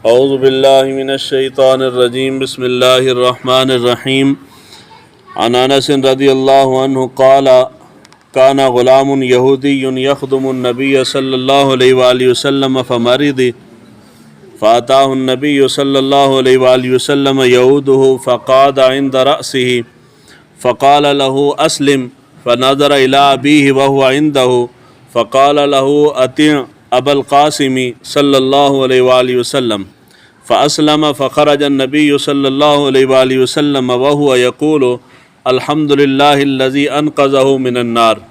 اعوذ باللہ من الشیطان الرجیم بسم اللہ الرحمن الرحیم عن انس رضی اللہ عنہ قال کان غلام یہودی یخدم النبی صلی اللہ علیہ وآلہ وسلم فمرض فاتاه النبی صلی اللہ علیہ وآلہ وسلم یعوده فقعد عند رأسه فقال له اسلم فنظر الى ابیہ وهو عنده فقال له اطع ابا القاسم صلی اللہ علیہ وآلہ وسلم فاسلم فخرج النبی صلی اللہ علیہ وآلہ وسلم وهو یقول الحمد للہ الذی انقذہ من النار۔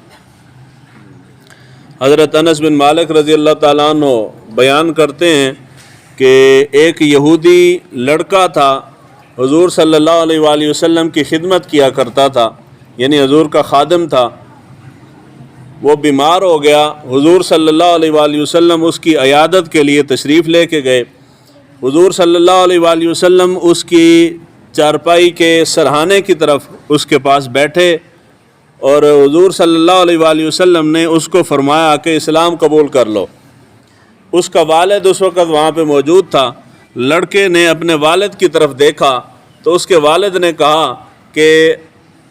حضرت انس بن مالک رضی اللہ تعالیٰ عنہ بیان کرتے ہیں کہ ایک یہودی لڑکا تھا، حضور صلی اللہ علیہ وآلہ وسلم کی خدمت کیا کرتا تھا، یعنی حضور کا خادم تھا۔ وہ بیمار ہو گیا، حضور صلی اللہ علیہ وآلہ وسلم اس کی عیادت کے لیے تشریف لے کے گئے۔ حضور صلی اللہ علیہ وآلہ وسلم اس کی چارپائی کے سرہانے کی طرف اس کے پاس بیٹھے اور حضور صلی اللہ علیہ وآلہ وسلم نے اس کو فرمایا کہ اسلام قبول کر لو۔ اس کا والد اس وقت وہاں پہ موجود تھا۔ لڑکے نے اپنے والد کی طرف دیکھا تو اس کے والد نے کہا کہ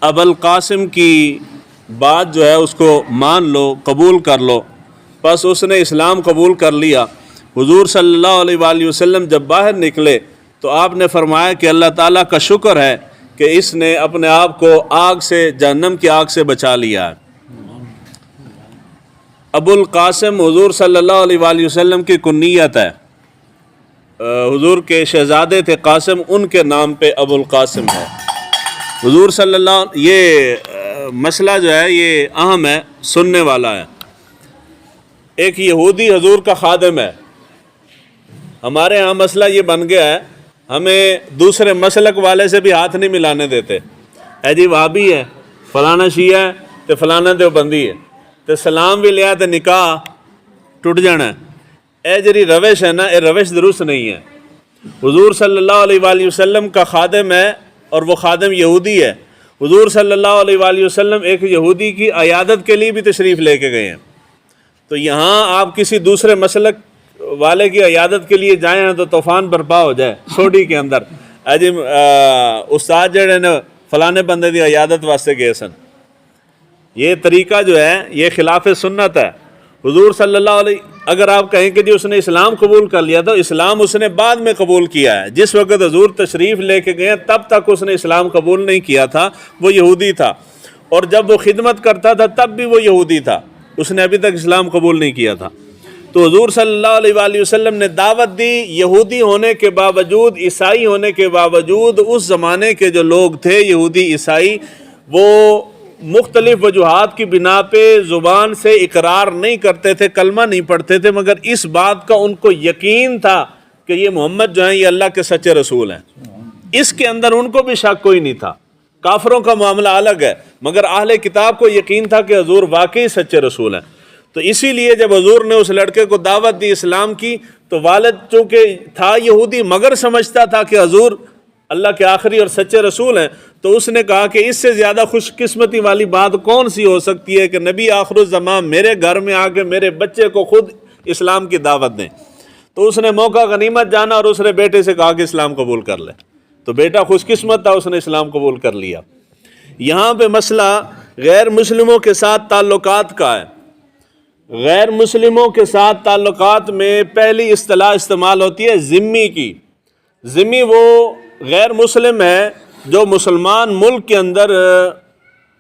ابو القاسم کی بات جو ہے اس کو مان لو، قبول کر لو۔ بس اس نے اسلام قبول کر لیا۔ حضور صلی اللہ علیہ وآلہ وسلم جب باہر نکلے تو آپ نے فرمایا کہ اللہ تعالیٰ کا شکر ہے کہ اس نے اپنے آپ کو آگ سے، جہنم کی آگ سے بچا لیا ہے۔ ابو القاسم حضور صلی اللہ علیہ وآلہ وسلم کی کنیت ہے، حضور کے شہزادے تھے قاسم، ان کے نام پہ ابو القاسم ہے۔ حضور صلی اللہ، یہ مسئلہ جو ہے یہ اہم ہے، سننے والا ہے۔ ایک یہودی حضور کا خادم ہے۔ ہمارے ہاں مسئلہ یہ بن گیا ہے، ہمیں دوسرے مسلک والے سے بھی ہاتھ نہیں ملانے دیتے۔ اے جی وہابی ہے، فلانا شیعہ ہے تو فلانا دیوبندی ہے، تو سلام بھی لیا تو نکاح ٹوٹ جانا ہے۔ اے جری روش ہے نا، یہ روش درست نہیں ہے۔ حضور صلی اللہ علیہ وآلہ وسلم کا خادم ہے اور وہ خادم یہودی ہے۔ حضور صلی اللہ علیہ وآلہ وسلم ایک یہودی کی عیادت کے لیے بھی تشریف لے کے گئے ہیں، تو یہاں آپ کسی دوسرے مسلک والے کی عیادت کے لیے جائیں تو طوفان برپا ہو جائے سوڈی کے اندر۔ اجی استاد جڑے نے فلانے بندے دی عیادت واسطے گئے سن، یہ طریقہ جو ہے یہ خلاف سنت ہے۔ حضور صلی اللہ علیہ، اگر آپ کہیں کہ جی اس نے اسلام قبول کر لیا تو اسلام اس نے بعد میں قبول کیا ہے۔ جس وقت حضور تشریف لے کے گئے تب تک اس نے اسلام قبول نہیں کیا تھا، وہ یہودی تھا، اور جب وہ خدمت کرتا تھا تب بھی وہ یہودی تھا، اس نے ابھی تک اسلام قبول نہیں کیا تھا۔ تو حضور صلی اللہ علیہ وآلہ وسلم نے دعوت دی، یہودی ہونے کے باوجود، عیسائی ہونے کے باوجود، اس زمانے کے جو لوگ تھے یہودی عیسائی، وہ مختلف وجوہات کی بنا پہ زبان سے اقرار نہیں کرتے تھے، کلمہ نہیں پڑھتے تھے، مگر اس بات کا ان کو یقین تھا کہ یہ محمد جو ہیں یہ اللہ کے سچے رسول ہیں۔ اس کے اندر ان کو بھی شک کوئی نہیں تھا۔ کافروں کا معاملہ الگ ہے، مگر اہل کتاب کو یقین تھا کہ حضور واقعی سچے رسول ہیں۔ تو اسی لیے جب حضور نے اس لڑکے کو دعوت دی اسلام کی تو والد چونکہ تھا یہودی مگر سمجھتا تھا کہ حضور اللہ کے آخری اور سچے رسول ہیں، تو اس نے کہا کہ اس سے زیادہ خوش قسمتی والی بات کون سی ہو سکتی ہے کہ نبی آخر الزمان میرے گھر میں آ کے میرے بچے کو خود اسلام کی دعوت دیں۔ تو اس نے موقع غنیمت جانا اور اس نے بیٹے سے کہا کہ اسلام قبول کر لے، تو بیٹا خوش قسمت تھا، اس نے اسلام قبول کر لیا۔ یہاں پہ مسئلہ غیر مسلموں کے ساتھ تعلقات کا ہے۔ غیر مسلموں کے ساتھ تعلقات میں پہلی اصطلاح استعمال ہوتی ہے ذمی کی۔ ذمی وہ غیر مسلم ہے جو مسلمان ملک کے اندر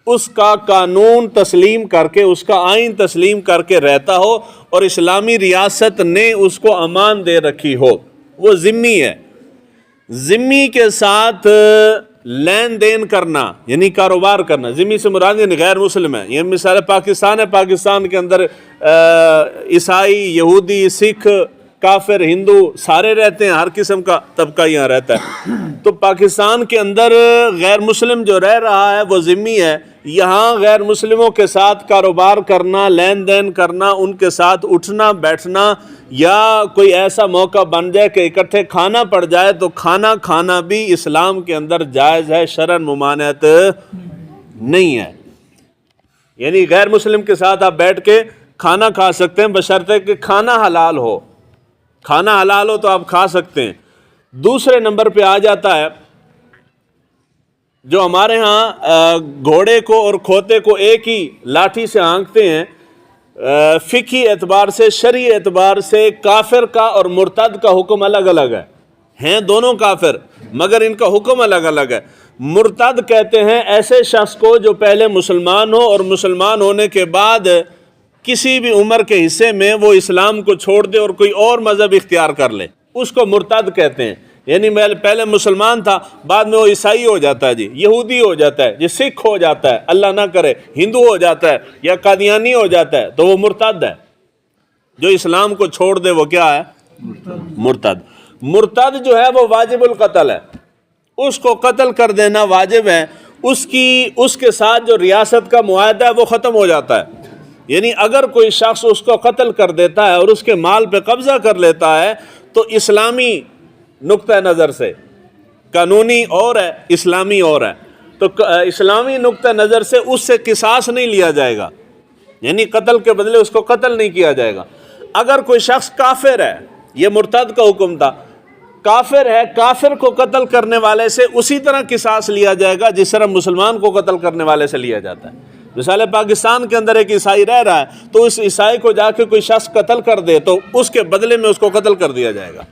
اس کا قانون تسلیم کر کے، اس کا آئین تسلیم کر کے رہتا ہو اور اسلامی ریاست نے اس کو امان دے رکھی ہو، وہ ذمی ہے۔ ذمی کے ساتھ لین دین کرنا یعنی کاروبار کرنا، ذمی سے مراد یعنی غیر مسلم ہے۔ یہ مثال پاکستان ہے، پاکستان کے اندر عیسائی، یہودی، سکھ، کافر، ہندو سارے رہتے ہیں، ہر قسم کا طبقہ یہاں رہتا ہے۔ تو پاکستان کے اندر غیر مسلم جو رہ رہا ہے وہ ذمی ہے۔ یہاں غیر مسلموں کے ساتھ کاروبار کرنا، لین دین کرنا، ان کے ساتھ اٹھنا بیٹھنا، یا کوئی ایسا موقع بن جائے کہ اکٹھے کھانا پڑ جائے تو کھانا کھانا بھی اسلام کے اندر جائز ہے، شرعاً ممانعت نہیں ہے۔ یعنی غیر مسلم کے ساتھ آپ بیٹھ کے کھانا کھا سکتے ہیں بشرطے کہ کھانا حلال ہو، کھانا حلال ہو تو آپ کھا سکتے ہیں۔ دوسرے نمبر پہ آ جاتا ہے جو ہمارے ہاں گھوڑے کو اور کھوتے کو ایک ہی لاٹھی سے ہانکتے ہیں، فقہی اعتبار سے، شرعی اعتبار سے کافر کا اور مرتد کا حکم الگ الگ ہے، ہیں دونوں کافر مگر ان کا حکم الگ الگ ہے۔ مرتد کہتے ہیں ایسے شخص کو جو پہلے مسلمان ہو اور مسلمان ہونے کے بعد کسی بھی عمر کے حصے میں وہ اسلام کو چھوڑ دے اور کوئی اور مذہب اختیار کر لے، اس کو مرتد کہتے ہیں۔ یعنی پہلے مسلمان تھا، بعد میں وہ عیسائی ہو جاتا ہے جی، یہودی ہو جاتا ہے جی، سکھ ہو جاتا ہے، اللہ نہ کرے ہندو ہو جاتا ہے یا قادیانی ہو جاتا ہے، تو وہ مرتد ہے۔ جو اسلام کو چھوڑ دے وہ کیا ہے؟ مرتد۔ مرتد جو ہے وہ واجب القتل ہے، اس کو قتل کر دینا واجب ہے۔ اس کے ساتھ جو ریاست کا معاہدہ ہے وہ ختم ہو جاتا ہے۔ یعنی اگر کوئی شخص اس کو قتل کر دیتا ہے اور اس کے مال پہ قبضہ کر لیتا ہے تو اسلامی نقطہ نظر سے، قانونی اور ہے، اسلامی اور ہے، تو اسلامی نقطہ نظر سے اس سے قصاص نہیں لیا جائے گا، یعنی قتل کے بدلے اس کو قتل نہیں کیا جائے گا۔ اگر کوئی شخص کافر ہے، یہ مرتد کا حکم تھا، کافر ہے، کافر کو قتل کرنے والے سے اسی طرح قصاص لیا جائے گا جس طرح مسلمان کو قتل کرنے والے سے لیا جاتا ہے۔ مثال پاکستان کے اندر ایک عیسائی رہ رہا ہے تو اس عیسائی کو جا کے کوئی شخص قتل کر دے تو اس کے بدلے میں اس کو قتل کر دیا جائے گا۔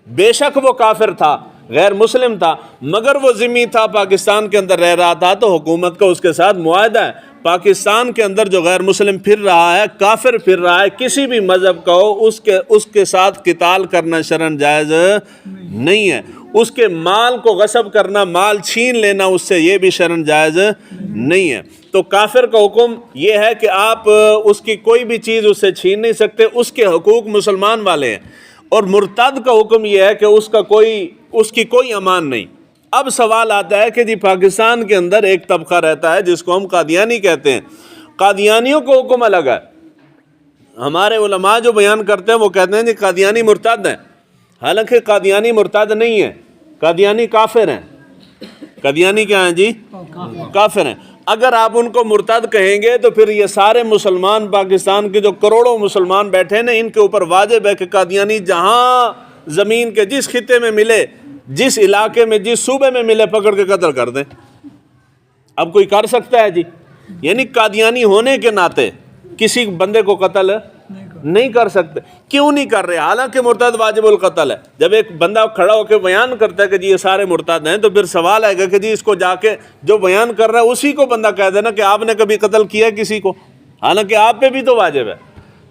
بے شک وہ کافر تھا، غیر مسلم تھا، مگر وہ ذمہ تھا، پاکستان کے اندر رہ رہا تھا، تو حکومت کا اس کے ساتھ معاہدہ ہے۔ پاکستان کے اندر جو غیر مسلم پھر رہا ہے، کافر پھر رہا ہے، کسی بھی مذہب کا ہو، اس کے ساتھ قتال کرنا شرعاً جائز نہیں ہے۔ اس کے مال کو غصب کرنا، مال چھین لینا اس سے، یہ بھی شرعاً جائز نہیں ہے۔ تو کافر کا حکم یہ ہے کہ آپ اس کی کوئی بھی چیز اس سے چھین نہیں سکتے، اس کے حقوق مسلمان والے ہیں۔ اور مرتد کا حکم یہ ہے کہ اس کی کوئی امان نہیں۔ اب سوال آتا ہے کہ جی پاکستان کے اندر ایک طبقہ رہتا ہے جس کو ہم قادیانی کہتے ہیں، قادیانیوں کو حکم الگ ہے۔ ہمارے علماء جو بیان کرتے ہیں وہ کہتے ہیں جی قادیانی مرتد ہیں، حالانکہ قادیانی مرتد نہیں ہے، قادیانی کافر ہیں۔ قادیانی کیا ہیں جی؟ کافر ہیں۔ اگر آپ ان کو مرتد کہیں گے تو پھر یہ سارے مسلمان، پاکستان کے جو کروڑوں مسلمان بیٹھے ہیں، ان کے اوپر واجب ہے کہ قادیانی جہاں زمین کے جس خطے میں ملے، جس علاقے میں، جس صوبے میں ملے، پکڑ کے قتل کر دیں۔ اب کوئی کر سکتا ہے جی؟ یعنی قادیانی ہونے کے ناطے کسی بندے کو قتل نہیں کر سکتے۔ کیوں نہیں کر رہے؟ حالانکہ مرتد واجب القتل ہے۔ جب ایک بندہ کھڑا ہو کے بیان کرتا ہے کہ جی یہ سارے مرتد ہیں، تو پھر سوال آئے گا کہ جی اس کو جا کے جو بیان کر رہا ہے اسی کو بندہ کہہ دینا کہ آپ نے کبھی قتل کیا کسی کو، حالانکہ آپ پہ بھی تو واجب ہے،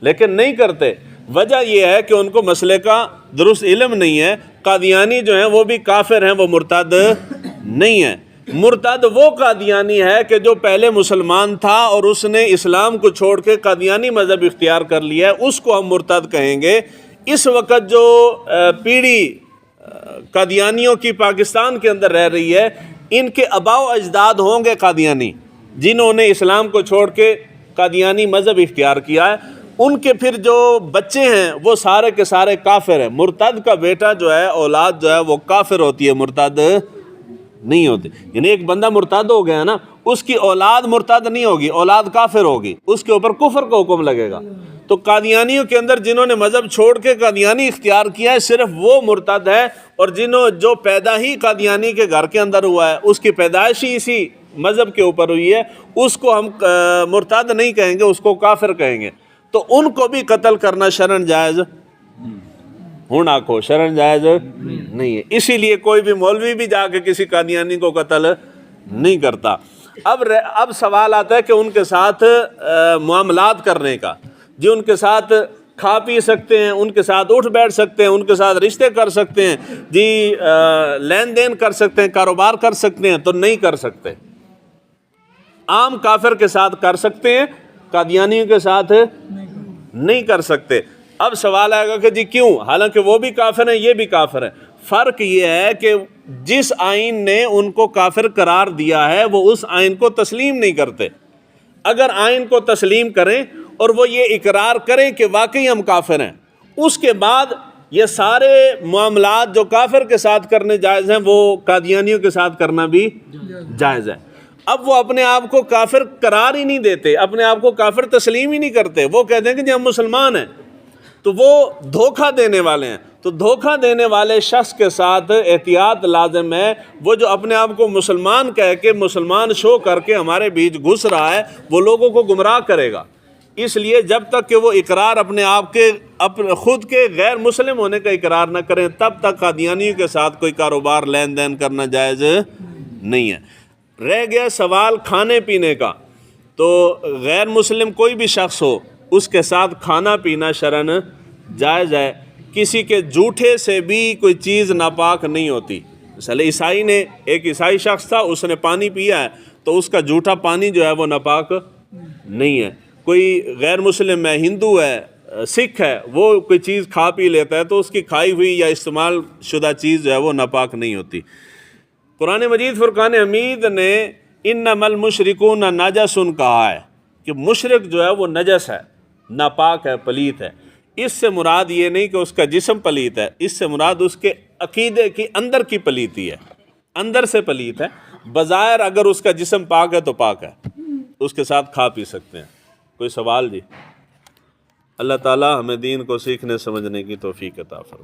لیکن نہیں کرتے۔ وجہ یہ ہے کہ ان کو مسئلے کا درست علم نہیں ہے۔ قادیانی جو ہیں وہ بھی کافر ہیں، وہ مرتد نہیں ہیں۔ مرتد وہ قادیانی ہے کہ جو پہلے مسلمان تھا اور اس نے اسلام کو چھوڑ کے قادیانی مذہب اختیار کر لیا ہے، اس کو ہم مرتد کہیں گے۔ اس وقت جو پیڑھی قادیانیوں کی پاکستان کے اندر رہ رہی ہے، ان کے آباء و اجداد ہوں گے قادیانی، جنہوں نے اسلام کو چھوڑ کے قادیانی مذہب اختیار کیا ہے۔ ان کے پھر جو بچے ہیں وہ سارے کے سارے کافر ہیں۔ مرتد کا بیٹا جو ہے، اولاد جو ہے، وہ کافر ہوتی ہے، مرتد نہیں ہوتی۔ یعنی ایک بندہ مرتد ہو گیا نا، اس کی اولاد مرتد نہیں ہوگی، اولاد کافر ہوگی، اس کے اوپر کفر کا حکم لگے گا۔ تو قادیانیوں کے اندر جنہوں نے مذہب چھوڑ کے قادیانی اختیار کیا ہے، صرف وہ مرتد ہے، اور جو پیدا ہی قادیانی کے گھر کے اندر ہوا ہے، اس کی پیدائش ہی اسی مذہب کے اوپر ہوئی ہے، اس کو ہم مرتد نہیں کہیں گے، اس کو کافر کہیں گے۔ تو ان کو بھی قتل کرنا شرعاً جائز ہونا کو شرعاً جائز نہیں ہے۔ اسی لیے کوئی بھی مولوی بھی جا کے کسی قادیانی کو قتل نہیں کرتا۔ اب سوال آتا ہے کہ ان کے ساتھ معاملات کرنے کا، جی ان کے ساتھ کھا پی سکتے ہیں، ان کے ساتھ اٹھ بیٹھ سکتے ہیں، ان کے ساتھ رشتے کر سکتے ہیں، جی لین دین کر سکتے ہیں، کاروبار کر سکتے ہیں، تو نہیں کر سکتے۔ عام کافر کے ساتھ کر سکتے ہیں، قادیانیوں کے ساتھ نہیں کر سکتے۔ اب سوال آئے گا کہ جی کیوں؟ حالانکہ وہ بھی کافر ہیں، یہ بھی کافر ہیں۔ فرق یہ ہے کہ جس آئین نے ان کو کافر قرار دیا ہے وہ اس آئین کو تسلیم نہیں کرتے۔ اگر آئین کو تسلیم کریں اور وہ یہ اقرار کریں کہ واقعی ہم کافر ہیں، اس کے بعد یہ سارے معاملات جو کافر کے ساتھ کرنے جائز ہیں وہ قادیانیوں کے ساتھ کرنا بھی جائز ہے۔ اب وہ اپنے آپ کو کافر قرار ہی نہیں دیتے، اپنے آپ کو کافر تسلیم ہی نہیں کرتے، وہ کہتے ہیں کہ جی ہم مسلمان ہیں۔ تو وہ دھوکہ دینے والے ہیں. تو دھوکہ دینے والے شخص کے ساتھ احتیاط لازم ہے. وہ جو اپنے آپ کو مسلمان کہہ کے مسلمان شو کر کے ہمارے بیچ گھس رہا ہے وہ لوگوں کو گمراہ کرے گا. اس لیے جب تک کہ وہ اقرار اپنے آپ کے خود کے غیر مسلم ہونے کا اقرار نہ کریں تب تک قادیانیوں کے ساتھ کوئی کاروبار لین دین کرنا جائز نہیں ہے. رہ گیا سوال کھانے پینے کا، تو غیر مسلم کوئی بھی شخص ہو اس کے ساتھ کھانا پینا شرعاً جائز ہے. کسی کے جھوٹے سے بھی کوئی چیز ناپاک نہیں ہوتی. مثلا عیسائی نے، ایک عیسائی شخص تھا، اس نے پانی پیا ہے تو اس کا جھوٹا پانی جو ہے وہ ناپاک نہیں ہے. کوئی غیر مسلم ہے، ہندو ہے، سکھ ہے، وہ کوئی چیز کھا پی لیتا ہے تو اس کی کھائی ہوئی یا استعمال شدہ چیز جو ہے وہ ناپاک نہیں ہوتی. قرآن مجید فرقان حمید نے انما المشرکون نجس کہا ہے کہ مشرک جو ہے وہ نجس ہے، ناپاک ہے، پلیت ہے. اس سے مراد یہ نہیں کہ اس کا جسم پلیت ہے، اس سے مراد اس کے عقیدے کی اندر کی پلیتی ہے، اندر سے پلیت ہے. بظاہر اگر اس کا جسم پاک ہے تو پاک ہے، اس کے ساتھ کھا پی سکتے ہیں. کوئی سوال جی؟ اللہ تعالی ہمیں دین کو سیکھنے سمجھنے کی توفیق عطا فرمائے.